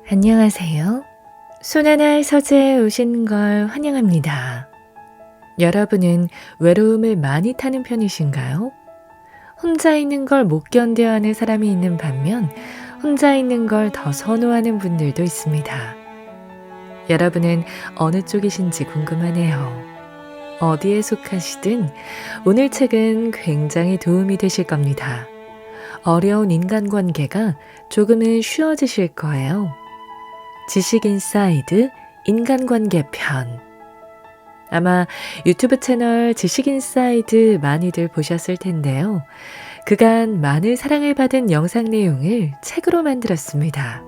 안녕하세요. 손하나의 서재에 오신 걸 환영합니다. 여러분은 외로움을 많이 타는 편이신가요? 혼자 있는 걸 못 견뎌하는 사람이 있는 반면 혼자 있는 걸 더 선호하는 분들도 있습니다. 여러분은 어느 쪽이신지 궁금하네요. 어디에 속하시든 오늘 책은 굉장히 도움이 되실 겁니다. 어려운 인간관계가 조금은 쉬워지실 거예요. 지식인사이드 인간관계 편. 아마 유튜브 채널 지식인사이드 많이들 보셨을 텐데요. 그간 많은 사랑을 받은 영상 내용을 책으로 만들었습니다.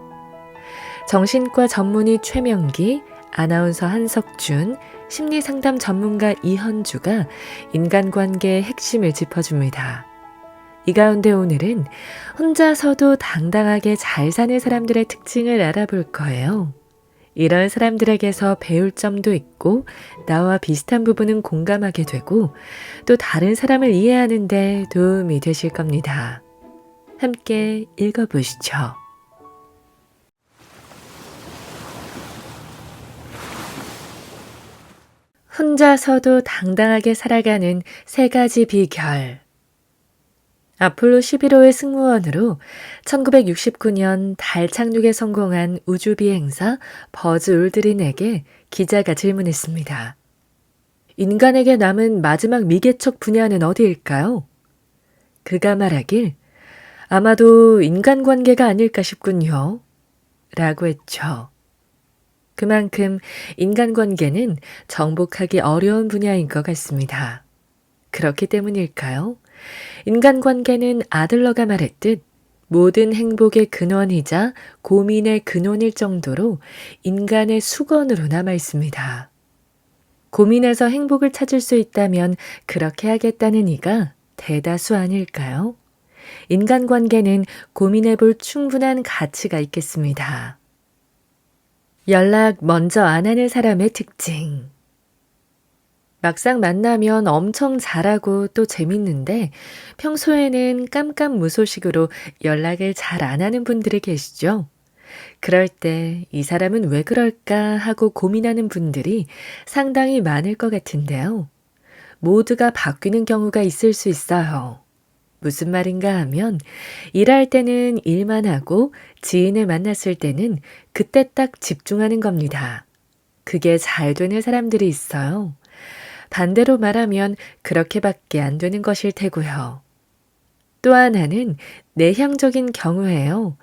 정신과 전문의 최명기, 아나운서 한석준, 심리상담 전문가 이현주가 인간관계의 핵심을 짚어줍니다. 이 가운데 오늘은 혼자서도 당당하게 잘 사는 사람들의 특징을 알아볼 거예요. 이런 사람들에게서 배울 점도 있고 나와 비슷한 부분은 공감하게 되고 또 다른 사람을 이해하는 데 도움이 되실 겁니다. 함께 읽어보시죠. 혼자서도 당당하게 살아가는 3가지 비결. 아폴로 11호의 승무원으로 1969년 달 착륙에 성공한 우주비행사 버즈 올드린에게 기자가 질문했습니다. 인간에게 남은 마지막 미개척 분야는 어디일까요? 그가 말하길 아마도 인간관계가 아닐까 싶군요. 라고 했죠. 그만큼 인간관계는 정복하기 어려운 분야인 것 같습니다. 그렇기 때문일까요? 인간관계는 아들러가 말했듯 모든 행복의 근원이자 고민의 근원일 정도로 인간의 수건으로 남아 있습니다. 고민에서 행복을 찾을 수 있다면 그렇게 하겠다는 이가 대다수 아닐까요? 인간관계는 고민해 볼 충분한 가치가 있겠습니다. 연락 먼저 안 하는 사람의 특징. 막상 만나면 엄청 잘하고 또 재밌는데 평소에는 깜깜무소식으로 연락을 잘 안 하는 분들이 계시죠? 그럴 때 이 사람은 왜 그럴까 하고 고민하는 분들이 상당히 많을 것 같은데요. 모두가 바뀌는 경우가 있을 수 있어요. 무슨 말인가 하면 일할 때는 일만 하고 지인을 만났을 때는 그때 딱 집중하는 겁니다. 그게 잘 되는 사람들이 있어요. 반대로 말하면 그렇게밖에 안 되는 것일 테고요. 또 하나는 내향적인 경우예요.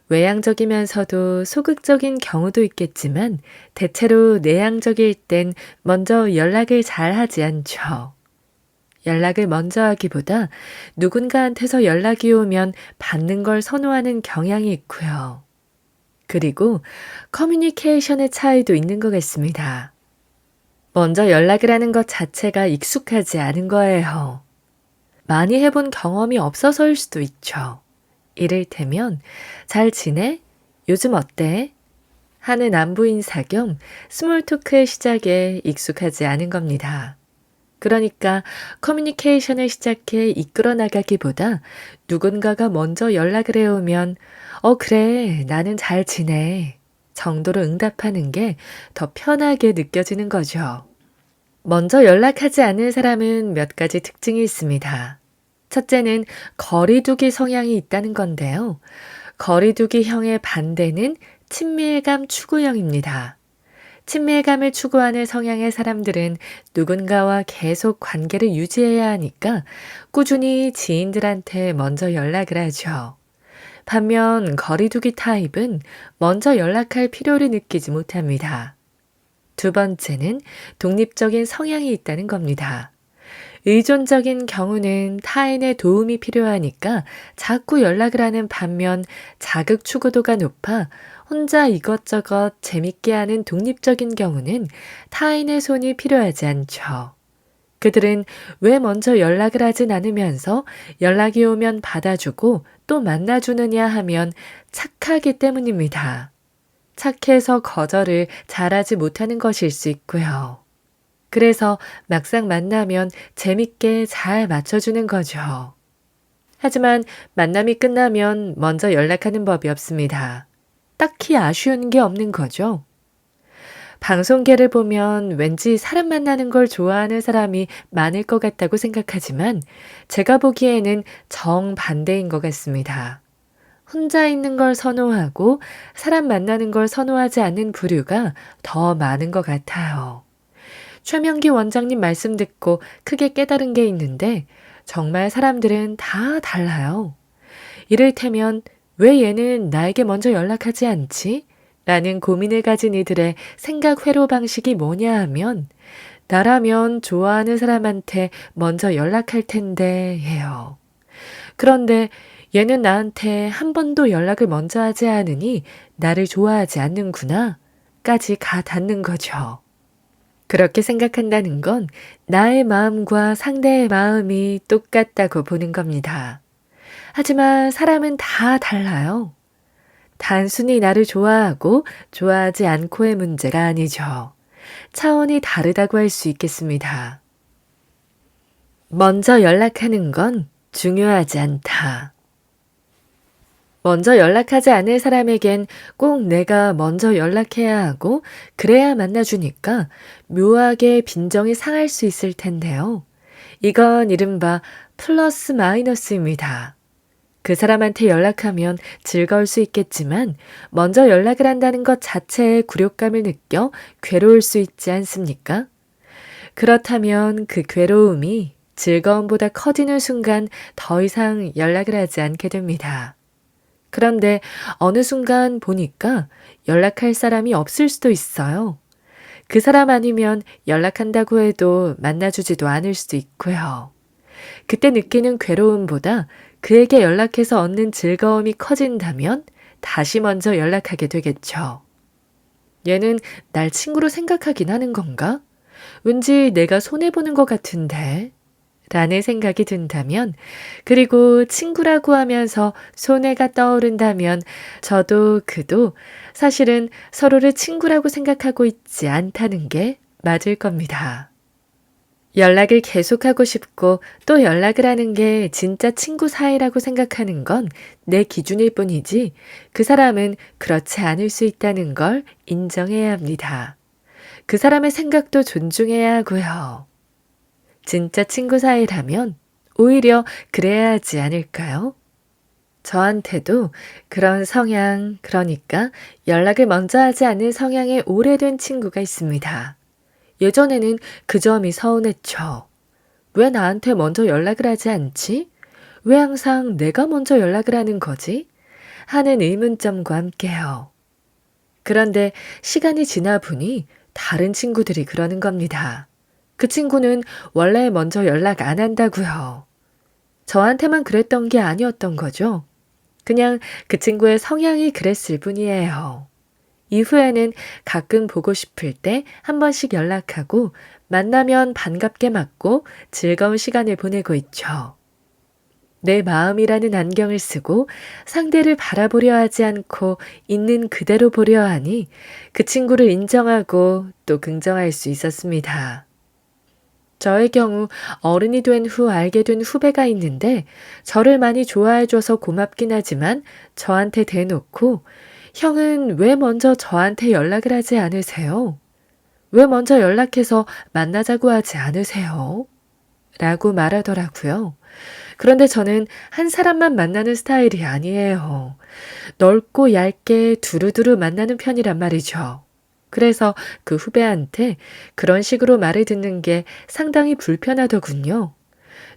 외향적이면서도 소극적인 경우도 있겠지만 대체로 내향적일 땐 먼저 연락을 잘 하지 않죠. 연락을 먼저 하기보다 누군가한테서 연락이 오면 받는 걸 선호하는 경향이 있고요. 그리고 커뮤니케이션의 차이도 있는 것 같습니다. 먼저 연락을 하는 것 자체가 익숙하지 않은 거예요. 많이 해본 경험이 없어서일 수도 있죠. 이를테면 잘 지내? 요즘 어때? 하는 안부 인사 겸 스몰 토크의 시작에 익숙하지 않은 겁니다. 그러니까 커뮤니케이션을 시작해 이끌어 나가기보다 누군가가 먼저 연락을 해오면 그래, 나는 잘 지내 정도로 응답하는 게 더 편하게 느껴지는 거죠. 먼저 연락하지 않는 사람은 몇 가지 특징이 있습니다. 첫째는 거리두기 성향이 있다는 건데요. 거리두기형의 반대는 친밀감 추구형입니다. 친밀감을 추구하는 성향의 사람들은 누군가와 계속 관계를 유지해야 하니까 꾸준히 지인들한테 먼저 연락을 하죠. 반면 거리두기 타입은 먼저 연락할 필요를 느끼지 못합니다. 두 번째는 독립적인 성향이 있다는 겁니다. 의존적인 경우는 타인의 도움이 필요하니까 자꾸 연락을 하는 반면 자극 추구도가 높아 혼자 이것저것 재밌게 하는 독립적인 경우는 타인의 손이 필요하지 않죠. 그들은 왜 먼저 연락을 하진 않으면서 연락이 오면 받아주고 또 만나주느냐 하면 착하기 때문입니다. 착해서 거절을 잘하지 못하는 것일 수 있고요. 그래서 막상 만나면 재밌게 잘 맞춰주는 거죠. 하지만 만남이 끝나면 먼저 연락하는 법이 없습니다. 딱히 아쉬운 게 없는 거죠. 방송계를 보면 왠지 사람 만나는 걸 좋아하는 사람이 많을 것 같다고 생각하지만 제가 보기에는 정반대인 것 같습니다. 혼자 있는 걸 선호하고 사람 만나는 걸 선호하지 않는 부류가 더 많은 것 같아요. 최명기 원장님 말씀 듣고 크게 깨달은 게 있는데 정말 사람들은 다 달라요. 이를테면 왜 얘는 나에게 먼저 연락하지 않지? 라는 고민을 가진 이들의 생각 회로 방식이 뭐냐 하면 나라면 좋아하는 사람한테 먼저 연락할 텐데 해요. 그런데 얘는 나한테 한 번도 연락을 먼저 하지 않으니 나를 좋아하지 않는구나 까지 가 닿는 거죠. 그렇게 생각한다는 건 나의 마음과 상대의 마음이 똑같다고 보는 겁니다. 하지만 사람은 다 달라요. 단순히 나를 좋아하고 좋아하지 않고의 문제가 아니죠. 차원이 다르다고 할 수 있겠습니다. 먼저 연락하는 건 중요하지 않다. 먼저 연락하지 않을 사람에겐 꼭 내가 먼저 연락해야 하고 그래야 만나주니까 묘하게 빈정이 상할 수 있을 텐데요. 이건 이른바 플러스 마이너스입니다. 그 사람한테 연락하면 즐거울 수 있겠지만 먼저 연락을 한다는 것 자체에 굴욕감을 느껴 괴로울 수 있지 않습니까? 그렇다면 그 괴로움이 즐거움보다 커지는 순간 더 이상 연락을 하지 않게 됩니다. 그런데 어느 순간 보니까 연락할 사람이 없을 수도 있어요. 그 사람 아니면 연락한다고 해도 만나주지도 않을 수도 있고요. 그때 느끼는 괴로움보다 그에게 연락해서 얻는 즐거움이 커진다면 다시 먼저 연락하게 되겠죠. 얘는 날 친구로 생각하긴 하는 건가? 왠지 내가 손해보는 것 같은데? 라는 생각이 든다면, 그리고 친구라고 하면서 손해가 떠오른다면 저도 그도 사실은 서로를 친구라고 생각하고 있지 않다는 게 맞을 겁니다. 연락을 계속하고 싶고 또 연락을 하는 게 진짜 친구 사이라고 생각하는 건 내 기준일 뿐이지 그 사람은 그렇지 않을 수 있다는 걸 인정해야 합니다. 그 사람의 생각도 존중해야 하고요. 진짜 친구 사이라면 오히려 그래야 하지 않을까요? 저한테도 그런 성향, 그러니까 연락을 먼저 하지 않는 성향의 오래된 친구가 있습니다. 예전에는 그 점이 서운했죠. 왜 나한테 먼저 연락을 하지 않지? 왜 항상 내가 먼저 연락을 하는 거지? 하는 의문점과 함께요. 그런데 시간이 지나 보니 다른 친구들이 그러는 겁니다. 그 친구는 원래 먼저 연락 안 한다고요. 저한테만 그랬던 게 아니었던 거죠. 그냥 그 친구의 성향이 그랬을 뿐이에요. 이후에는 가끔 보고 싶을 때 한 번씩 연락하고 만나면 반갑게 맞고 즐거운 시간을 보내고 있죠. 내 마음이라는 안경을 쓰고 상대를 바라보려 하지 않고 있는 그대로 보려 하니 그 친구를 인정하고 또 긍정할 수 있었습니다. 저의 경우 어른이 된 후 알게 된 후배가 있는데 저를 많이 좋아해줘서 고맙긴 하지만 저한테 대놓고 형은 왜 먼저 저한테 연락을 하지 않으세요? 왜 먼저 연락해서 만나자고 하지 않으세요? 라고 말하더라고요. 그런데 저는 한 사람만 만나는 스타일이 아니에요. 넓고 얇게 두루두루 만나는 편이란 말이죠. 그래서 그 후배한테 그런 식으로 말을 듣는 게 상당히 불편하더군요.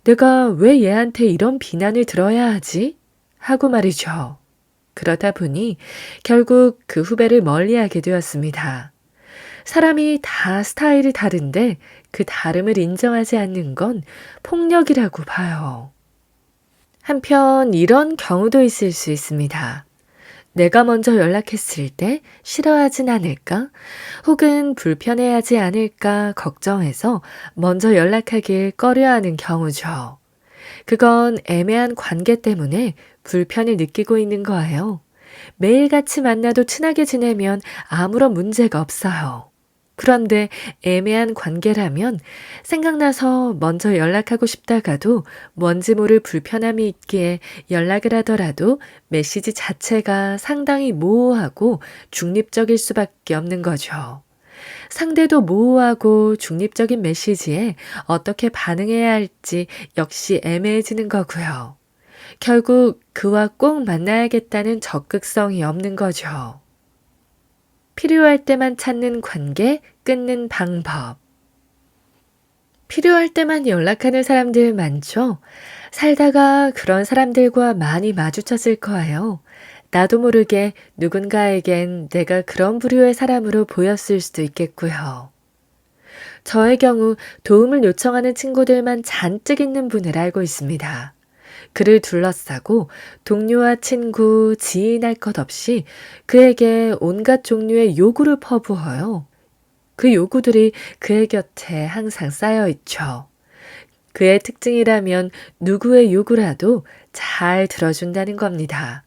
내가 왜 얘한테 이런 비난을 들어야 하지? 하고 말이죠. 그러다 보니 결국 그 후배를 멀리하게 되었습니다. 사람이 다 스타일이 다른데 그 다름을 인정하지 않는 건 폭력이라고 봐요. 한편 이런 경우도 있을 수 있습니다. 내가 먼저 연락했을 때 싫어하진 않을까? 혹은 불편해하지 않을까 걱정해서 먼저 연락하길 꺼려하는 경우죠. 그건 애매한 관계 때문에 불편을 느끼고 있는 거예요. 매일같이 만나도 친하게 지내면 아무런 문제가 없어요. 그런데 애매한 관계라면 생각나서 먼저 연락하고 싶다가도 뭔지 모를 불편함이 있기에 연락을 하더라도 메시지 자체가 상당히 모호하고 중립적일 수밖에 없는 거죠. 상대도 모호하고 중립적인 메시지에 어떻게 반응해야 할지 역시 애매해지는 거고요. 결국 그와 꼭 만나야겠다는 적극성이 없는 거죠. 필요할 때만 찾는 관계, 끊는 방법. 필요할 때만 연락하는 사람들 많죠? 살다가 그런 사람들과 많이 마주쳤을 거예요. 나도 모르게 누군가에겐 내가 그런 부류의 사람으로 보였을 수도 있겠고요. 저의 경우 도움을 요청하는 친구들만 잔뜩 있는 분을 알고 있습니다. 그를 둘러싸고 동료와 친구, 지인 할 것 없이 그에게 온갖 종류의 요구를 퍼부어요. 그 요구들이 그의 곁에 항상 쌓여 있죠. 그의 특징이라면 누구의 요구라도 잘 들어준다는 겁니다.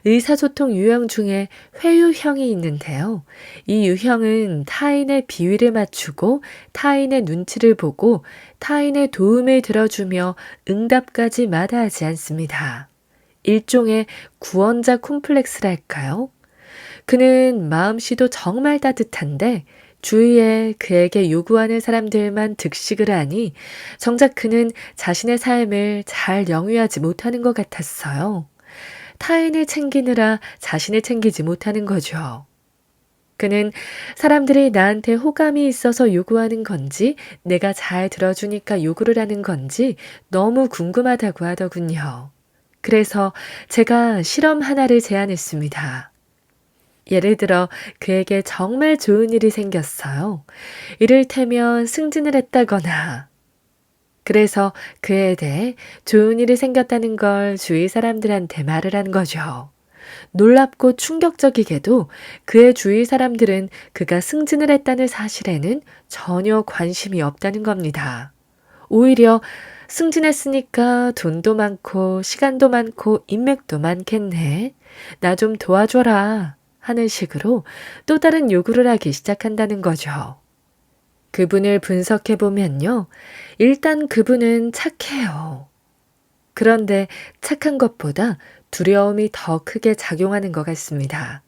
의사소통 유형 중에 회유형이 있는데요. 이 유형은 타인의 비위를 맞추고 타인의 눈치를 보고 타인의 도움을 들어주며 응답까지 마다하지 않습니다. 일종의 구원자 콤플렉스랄까요? 그는 마음씨도 정말 따뜻한데 주위에 그에게 요구하는 사람들만 득식을 하니 정작 그는 자신의 삶을 잘 영위하지 못하는 것 같았어요. 타인을 챙기느라 자신을 챙기지 못하는 거죠. 그는 사람들이 나한테 호감이 있어서 요구하는 건지 내가 잘 들어주니까 요구를 하는 건지 너무 궁금하다고 하더군요. 그래서 제가 실험 하나를 제안했습니다. 예를 들어 그에게 정말 좋은 일이 생겼어요. 이를테면 승진을 했다거나 그래서 그에 대해 좋은 일이 생겼다는 걸 주위 사람들한테 말을 한 거죠. 놀랍고 충격적이게도 그의 주위 사람들은 그가 승진을 했다는 사실에는 전혀 관심이 없다는 겁니다. 오히려 승진했으니까 돈도 많고 시간도 많고 인맥도 많겠네. 나 좀 도와줘라 하는 식으로 또 다른 요구를 하기 시작한다는 거죠. 그분을 분석해 보면요. 일단 그분은 착해요. 그런데 착한 것보다 두려움이 더 크게 작용하는 것 같습니다.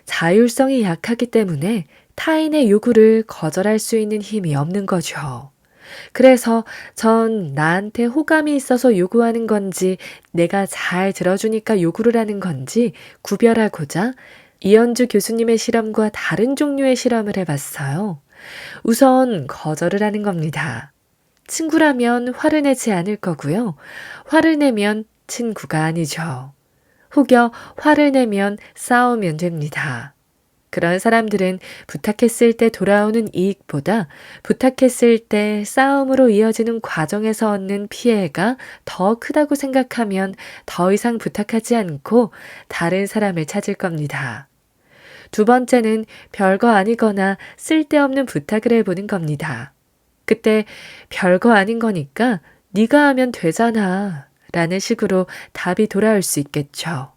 자율성이 약하기 때문에 타인의 요구를 거절할 수 있는 힘이 없는 거죠. 그래서 전 나한테 호감이 있어서 요구하는 건지 내가 잘 들어주니까 요구를 하는 건지 구별하고자 이현주 교수님의 실험과 다른 종류의 실험을 해봤어요. 우선 거절을 하는 겁니다. 친구라면 화를 내지 않을 거고요. 화를 내면 친구가 아니죠. 혹여 화를 내면 싸우면 됩니다. 그런 사람들은 부탁했을 때 돌아오는 이익보다 부탁했을 때 싸움으로 이어지는 과정에서 얻는 피해가 더 크다고 생각하면 더 이상 부탁하지 않고 다른 사람을 찾을 겁니다. 두 번째는 별거 아니거나 쓸데없는 부탁을 해보는 겁니다. 그때 별거 아닌 거니까 네가 하면 되잖아 라는 식으로 답이 돌아올 수 있겠죠.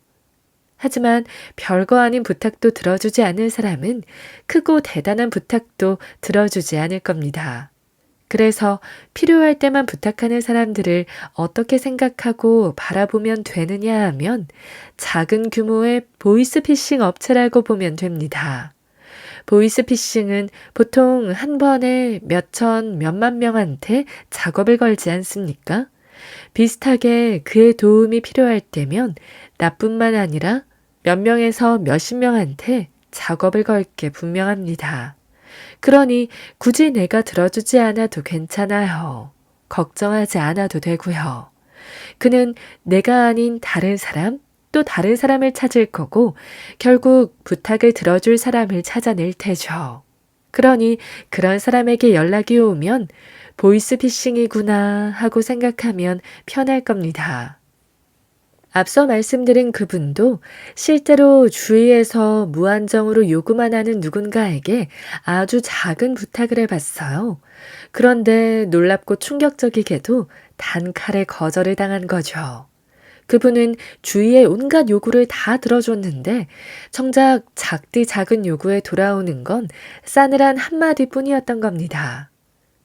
하지만 별거 아닌 부탁도 들어주지 않을 사람은 크고 대단한 부탁도 들어주지 않을 겁니다. 그래서 필요할 때만 부탁하는 사람들을 어떻게 생각하고 바라보면 되느냐 하면 작은 규모의 보이스피싱 업체라고 보면 됩니다. 보이스피싱은 보통 한 번에 몇천, 몇만 명한테 작업을 걸지 않습니까? 비슷하게 그의 도움이 필요할 때면 나뿐만 아니라 몇 명에서 몇십 명한테 작업을 걸 게 분명합니다. 그러니 굳이 내가 들어주지 않아도 괜찮아요. 걱정하지 않아도 되고요. 그는 내가 아닌 다른 사람, 또 다른 사람을 찾을 거고 결국 부탁을 들어줄 사람을 찾아낼 테죠. 그러니 그런 사람에게 연락이 오면 보이스피싱이구나 하고 생각하면 편할 겁니다. 앞서 말씀드린 그분도 실제로 주위에서 무한정으로 요구만 하는 누군가에게 아주 작은 부탁을 해봤어요. 그런데 놀랍고 충격적이게도 단칼에 거절을 당한 거죠. 그분은 주위의 온갖 요구를 다 들어줬는데 정작 작디 작은 요구에 돌아오는 건 싸늘한 한마디뿐이었던 겁니다.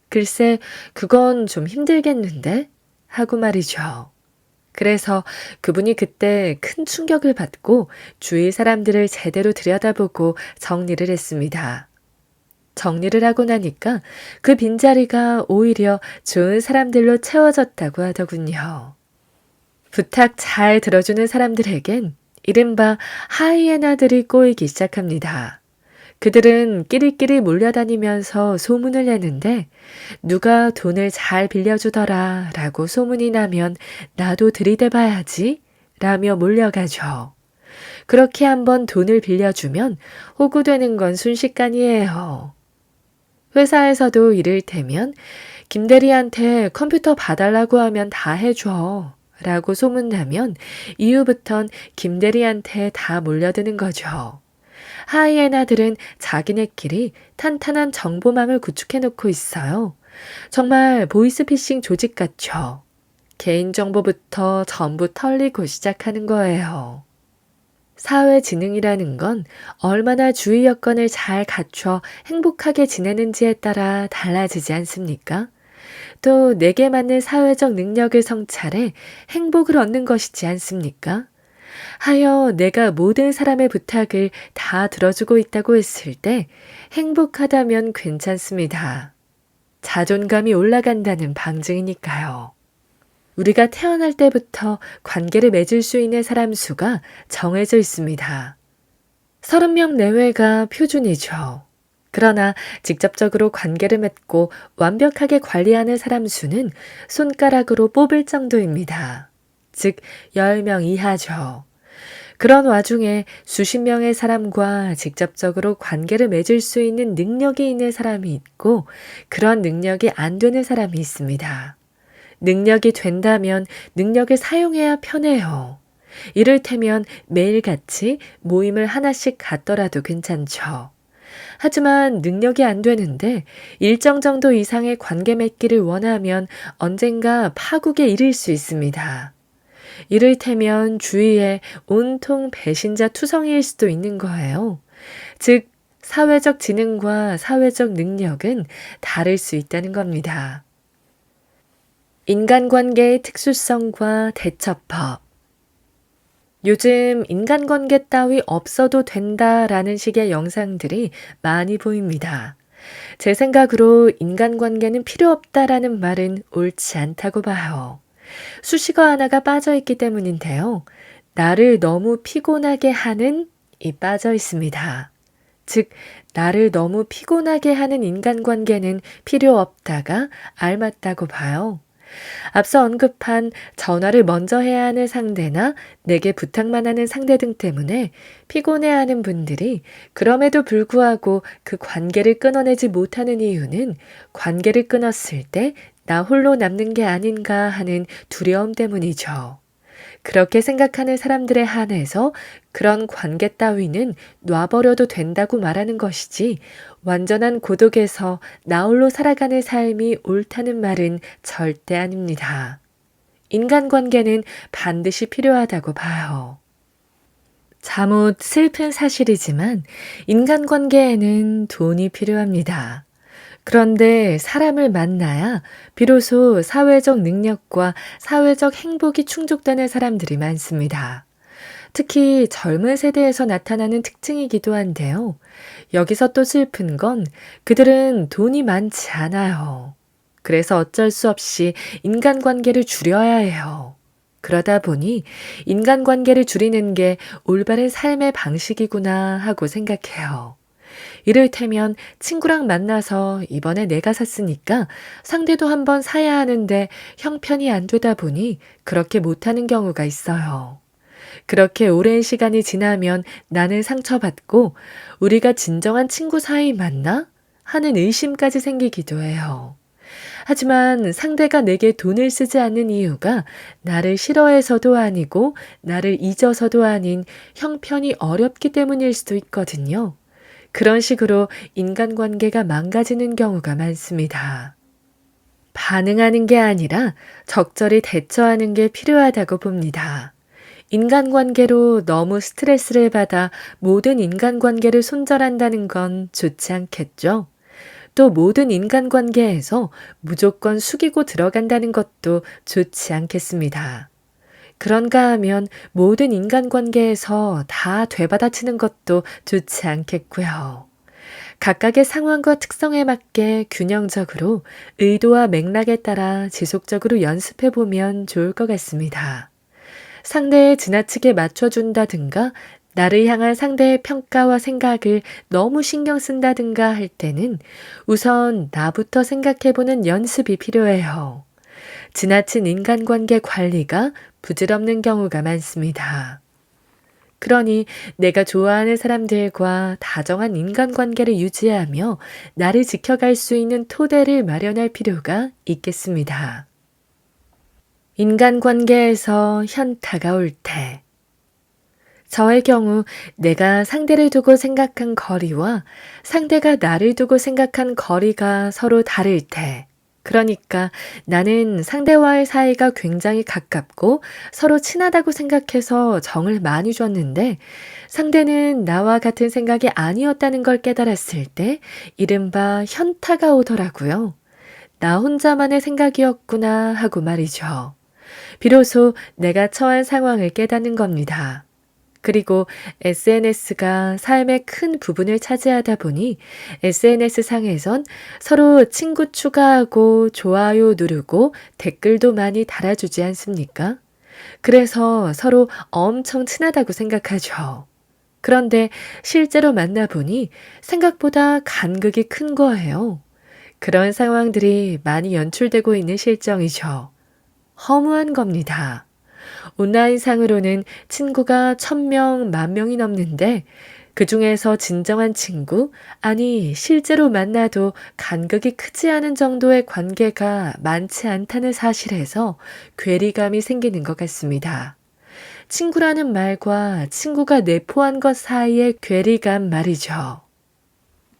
글쎄, 그건 좀 힘들겠는데? 하고 말이죠. 그래서 그분이 그때 큰 충격을 받고 주위 사람들을 제대로 들여다보고 정리를 했습니다. 정리를 하고 나니까 그 빈자리가 오히려 좋은 사람들로 채워졌다고 하더군요. 부탁 잘 들어주는 사람들에겐 이른바 하이에나들이 꼬이기 시작합니다. 그들은 끼리끼리 몰려다니면서 소문을 내는데 누가 돈을 잘 빌려주더라 라고 소문이 나면 나도 들이대봐야지 라며 몰려가죠. 그렇게 한번 돈을 빌려주면 호구되는 건 순식간이에요. 회사에서도 이를테면 김 대리한테 컴퓨터 봐달라고 하면 다 해줘 라고 소문나면 이후부턴 김 대리한테 다 몰려드는 거죠. 하이에나들은 자기네끼리 탄탄한 정보망을 구축해놓고 있어요. 정말 보이스피싱 조직 같죠. 개인정보부터 전부 털리고 시작하는 거예요. 사회지능이라는 건 얼마나 주위 여건을 잘 갖춰 행복하게 지내는지에 따라 달라지지 않습니까? 또 내게 맞는 사회적 능력을 성찰해 행복을 얻는 것이지 않습니까? 하여 내가 모든 사람의 부탁을 다 들어주고 있다고 했을 때 행복하다면 괜찮습니다. 자존감이 올라간다는 방증이니까요. 우리가 태어날 때부터 관계를 맺을 수 있는 사람 수가 정해져 있습니다. 30명 내외가 표준이죠. 그러나 직접적으로 관계를 맺고 완벽하게 관리하는 사람 수는 손가락으로 뽑을 정도입니다. 즉 10명 이하죠. 그런 와중에 수십 명의 사람과 직접적으로 관계를 맺을 수 있는 능력이 있는 사람이 있고 그런 능력이 안 되는 사람이 있습니다. 능력이 된다면 능력을 사용해야 편해요. 이를테면 매일같이 모임을 하나씩 갖더라도 괜찮죠. 하지만 능력이 안 되는데 일정 정도 이상의 관계 맺기를 원하면 언젠가 파국에 이를 수 있습니다. 이를테면 주위에 온통 배신자 투성이일 수도 있는 거예요. 즉, 사회적 지능과 사회적 능력은 다를 수 있다는 겁니다. 인간관계의 특수성과 대처법. 요즘 인간관계 따위 없어도 된다라는 식의 영상들이 많이 보입니다. 제 생각으로 인간관계는 필요 없다라는 말은 옳지 않다고 봐요. 수식어 하나가 빠져있기 때문인데요. 나를 너무 피곤하게 하는 이 빠져 있습니다. 즉, 나를 너무 피곤하게 하는 인간관계는 필요 없다가 알맞다고 봐요. 앞서 언급한 전화를 먼저 해야 하는 상대나 내게 부탁만 하는 상대 등 때문에 피곤해하는 분들이 그럼에도 불구하고 그 관계를 끊어내지 못하는 이유는 관계를 끊었을 때 나 홀로 남는 게 아닌가 하는 두려움 때문이죠. 그렇게 생각하는 사람들에 한해서 그런 관계 따위는 놔버려도 된다고 말하는 것이지 완전한 고독에서 나 홀로 살아가는 삶이 옳다는 말은 절대 아닙니다. 인간관계는 반드시 필요하다고 봐요. 잠옷 슬픈 사실이지만 인간관계에는 돈이 필요합니다. 그런데 사람을 만나야 비로소 사회적 능력과 사회적 행복이 충족되는 사람들이 많습니다. 특히 젊은 세대에서 나타나는 특징이기도 한데요. 여기서 또 슬픈 건 그들은 돈이 많지 않아요. 그래서 어쩔 수 없이 인간관계를 줄여야 해요. 그러다 보니 인간관계를 줄이는 게 올바른 삶의 방식이구나 하고 생각해요. 이를테면 친구랑 만나서 이번에 내가 샀으니까 상대도 한번 사야 하는데 형편이 안 되다 보니 그렇게 못하는 경우가 있어요. 그렇게 오랜 시간이 지나면 나는 상처받고 우리가 진정한 친구 사이 맞나? 하는 의심까지 생기기도 해요. 하지만 상대가 내게 돈을 쓰지 않는 이유가 나를 싫어해서도 아니고 나를 잊어서도 아닌 형편이 어렵기 때문일 수도 있거든요. 그런 식으로 인간관계가 망가지는 경우가 많습니다. 반응하는 게 아니라 적절히 대처하는 게 필요하다고 봅니다. 인간관계로 너무 스트레스를 받아 모든 인간관계를 손절한다는 건 좋지 않겠죠? 또 모든 인간관계에서 무조건 숙이고 들어간다는 것도 좋지 않겠습니다. 그런가 하면 모든 인간관계에서 다 되받아치는 것도 좋지 않겠고요. 각각의 상황과 특성에 맞게 균형적으로 의도와 맥락에 따라 지속적으로 연습해 보면 좋을 것 같습니다. 상대에 지나치게 맞춰준다든가 나를 향한 상대의 평가와 생각을 너무 신경 쓴다든가 할 때는 우선 나부터 생각해보는 연습이 필요해요. 지나친 인간관계 관리가 부질없는 경우가 많습니다. 그러니 내가 좋아하는 사람들과 다정한 인간관계를 유지하며 나를 지켜갈 수 있는 토대를 마련할 필요가 있겠습니다. 인간관계에서 현타가 올 때, 저의 경우 내가 상대를 두고 생각한 거리와 상대가 나를 두고 생각한 거리가 서로 다를 때, 그러니까 나는 상대와의 사이가 굉장히 가깝고 서로 친하다고 생각해서 정을 많이 줬는데 상대는 나와 같은 생각이 아니었다는 걸 깨달았을 때 이른바 현타가 오더라고요. 나 혼자만의 생각이었구나 하고 말이죠. 비로소 내가 처한 상황을 깨닫는 겁니다. 그리고 SNS가 삶의 큰 부분을 차지하다 보니 SNS 상에선 서로 친구 추가하고 좋아요 누르고 댓글도 많이 달아주지 않습니까? 그래서 서로 엄청 친하다고 생각하죠. 그런데 실제로 만나보니 생각보다 간극이 큰 거예요. 그런 상황들이 많이 연출되고 있는 실정이죠. 허무한 겁니다. 온라인상으로는 친구가 1000명, 10,000명이 넘는데 그 중에서 진정한 친구, 아니 실제로 만나도 간극이 크지 않은 정도의 관계가 많지 않다는 사실에서 괴리감이 생기는 것 같습니다. 친구라는 말과 친구가 내포한 것 사이의 괴리감 말이죠.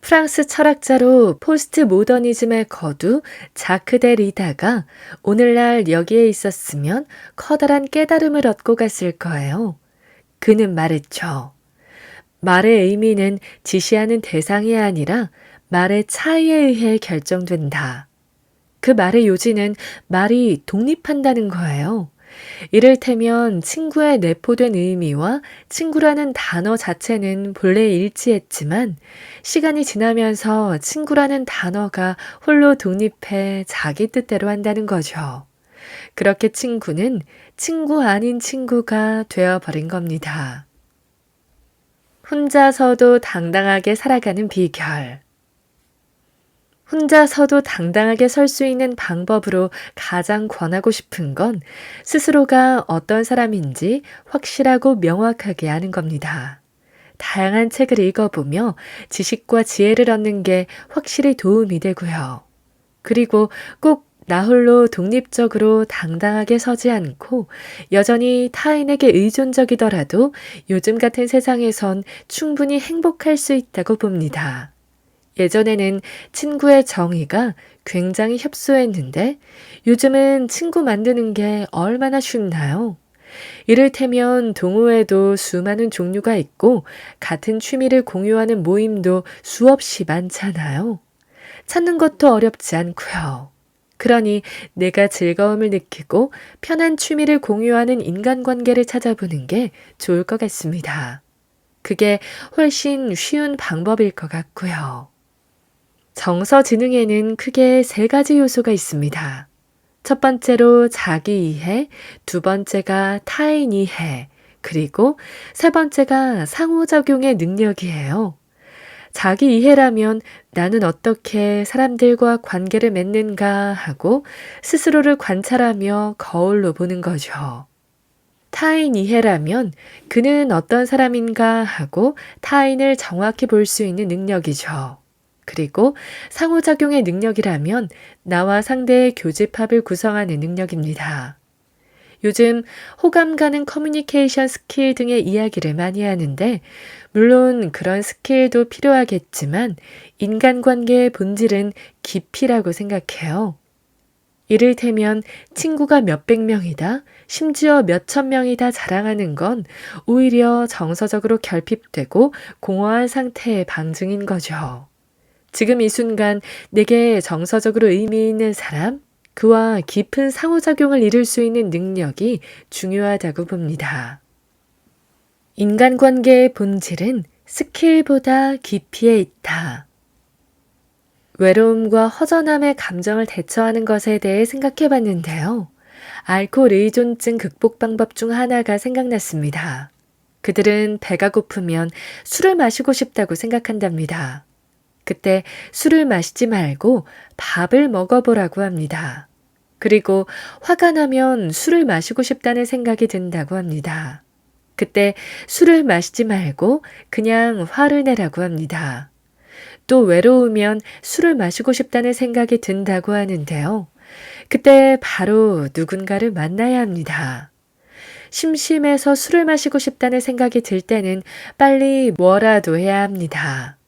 프랑스 철학자로 포스트 모더니즘의 거두 자크 데 리다가 오늘날 여기에 있었으면 커다란 깨달음을 얻고 갔을 거예요. 그는 말했죠. 말의 의미는 지시하는 대상이 아니라 말의 차이에 의해 결정된다. 그 말의 요지는 말이 독립한다는 거예요. 이를테면 친구의 내포된 의미와 친구라는 단어 자체는 본래 일치했지만 시간이 지나면서 친구라는 단어가 홀로 독립해 자기 뜻대로 한다는 거죠. 그렇게 친구는 친구 아닌 친구가 되어버린 겁니다. 혼자서도 당당하게 살아가는 비결. 혼자서도 당당하게 설 수 있는 방법으로 가장 권하고 싶은 건 스스로가 어떤 사람인지 확실하고 명확하게 아는 겁니다. 다양한 책을 읽어보며 지식과 지혜를 얻는 게 확실히 도움이 되고요. 그리고 꼭 나 홀로 독립적으로 당당하게 서지 않고 여전히 타인에게 의존적이더라도 요즘 같은 세상에선 충분히 행복할 수 있다고 봅니다. 예전에는 친구의 정의가 굉장히 협소했는데 요즘은 친구 만드는 게 얼마나 쉽나요? 이를테면 동호회도 수많은 종류가 있고 같은 취미를 공유하는 모임도 수없이 많잖아요. 찾는 것도 어렵지 않고요. 그러니 내가 즐거움을 느끼고 편한 취미를 공유하는 인간관계를 찾아보는 게 좋을 것 같습니다. 그게 훨씬 쉬운 방법일 것 같고요. 정서지능에는 크게 세 가지 요소가 있습니다. 첫 번째로 자기 이해, 두 번째가 타인 이해, 그리고 세 번째가 상호작용의 능력이에요. 자기 이해라면 나는 어떻게 사람들과 관계를 맺는가 하고 스스로를 관찰하며 거울로 보는 거죠. 타인 이해라면 그는 어떤 사람인가 하고 타인을 정확히 볼 수 있는 능력이죠. 그리고 상호작용의 능력이라면 나와 상대의 교집합을 구성하는 능력입니다. 요즘 호감 가는 커뮤니케이션 스킬 등의 이야기를 많이 하는데 물론 그런 스킬도 필요하겠지만 인간관계의 본질은 깊이라고 생각해요. 이를테면 친구가 몇백 명이다, 심지어 몇천 명이다 자랑하는 건 오히려 정서적으로 결핍되고 공허한 상태의 방증인 거죠. 지금 이 순간 내게 정서적으로 의미 있는 사람, 그와 깊은 상호작용을 이룰 수 있는 능력이 중요하다고 봅니다. 인간관계의 본질은 스킬보다 깊이에 있다. 외로움과 허전함의 감정을 대처하는 것에 대해 생각해 봤는데요. 알코올 의존증 극복 방법 중 하나가 생각났습니다. 그들은 배가 고프면 술을 마시고 싶다고 생각한답니다. 그때 술을 마시지 말고 밥을 먹어보라고 합니다. 그리고 화가 나면 술을 마시고 싶다는 생각이 든다고 합니다. 그때 술을 마시지 말고 그냥 화를 내라고 합니다. 또 외로우면 술을 마시고 싶다는 생각이 든다고 하는데요. 그때 바로 누군가를 만나야 합니다. 심심해서 술을 마시고 싶다는 생각이 들 때는 빨리 뭐라도 해야 합니다.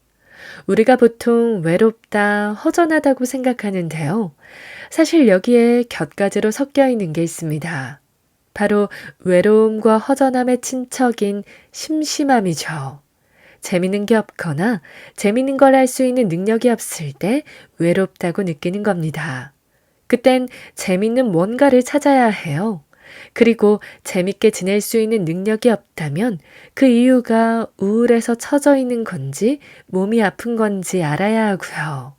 우리가 보통 외롭다, 허전하다고 생각하는데요. 사실 여기에 곁가지로 섞여 있는 게 있습니다. 바로 외로움과 허전함의 친척인 심심함이죠. 재밌는 게 없거나 재밌는 걸 할 수 있는 능력이 없을 때 외롭다고 느끼는 겁니다. 그땐 재밌는 뭔가를 찾아야 해요. 그리고 재밌게 지낼 수 있는 능력이 없다면 그 이유가 우울해서 처져 있는 건지 몸이 아픈 건지 알아야 하고요.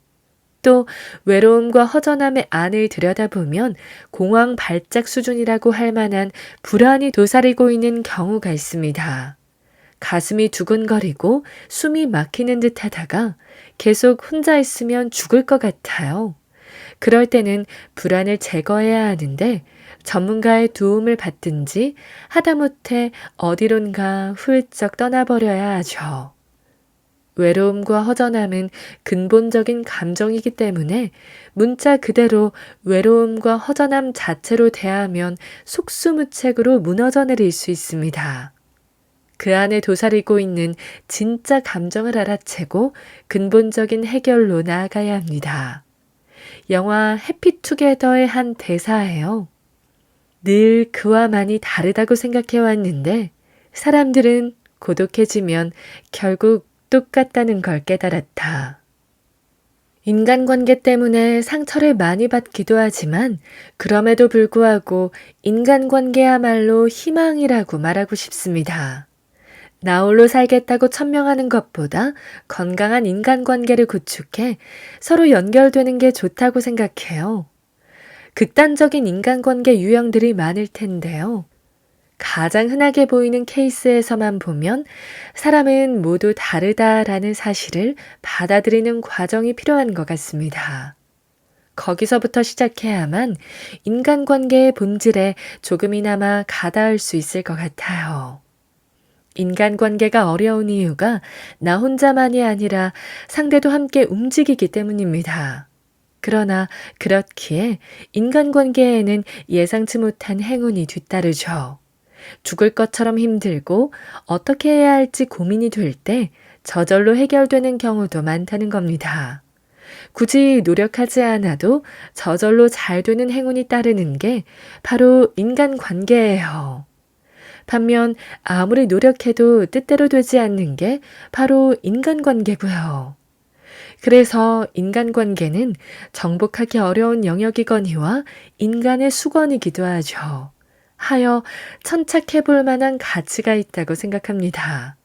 또 외로움과 허전함의 안을 들여다보면 공황 발작 수준이라고 할 만한 불안이 도사리고 있는 경우가 있습니다. 가슴이 두근거리고 숨이 막히는 듯 하다가 계속 혼자 있으면 죽을 것 같아요. 그럴 때는 불안을 제거해야 하는데 전문가의 도움을 받든지 하다못해 어디론가 훌쩍 떠나버려야 하죠. 외로움과 허전함은 근본적인 감정이기 때문에 문자 그대로 외로움과 허전함 자체로 대하면 속수무책으로 무너져 내릴 수 있습니다. 그 안에 도사리고 있는 진짜 감정을 알아채고 근본적인 해결로 나아가야 합니다. 영화 해피투게더의 한 대사예요. 늘 그와 많이 다르다고 생각해왔는데 사람들은 고독해지면 결국 똑같다는 걸 깨달았다. 인간관계 때문에 상처를 많이 받기도 하지만 그럼에도 불구하고 인간관계야말로 희망이라고 말하고 싶습니다. 나 홀로 살겠다고 천명하는 것보다 건강한 인간관계를 구축해 서로 연결되는 게 좋다고 생각해요. 극단적인 인간관계 유형들이 많을 텐데요. 가장 흔하게 보이는 케이스에서만 보면 사람은 모두 다르다라는 사실을 받아들이는 과정이 필요한 것 같습니다. 거기서부터 시작해야만 인간관계의 본질에 조금이나마 가닿을 수 있을 것 같아요. 인간관계가 어려운 이유가 나 혼자만이 아니라 상대도 함께 움직이기 때문입니다. 그러나 그렇기에 인간관계에는 예상치 못한 행운이 뒤따르죠. 죽을 것처럼 힘들고 어떻게 해야 할지 고민이 될 때 저절로 해결되는 경우도 많다는 겁니다. 굳이 노력하지 않아도 저절로 잘 되는 행운이 따르는 게 바로 인간관계예요. 반면 아무리 노력해도 뜻대로 되지 않는 게 바로 인간관계고요. 그래서 인간관계는 정복하기 어려운 영역이거니와 인간의 수건이기도 하죠. 하여 천착해 볼 만한 가치가 있다고 생각합니다.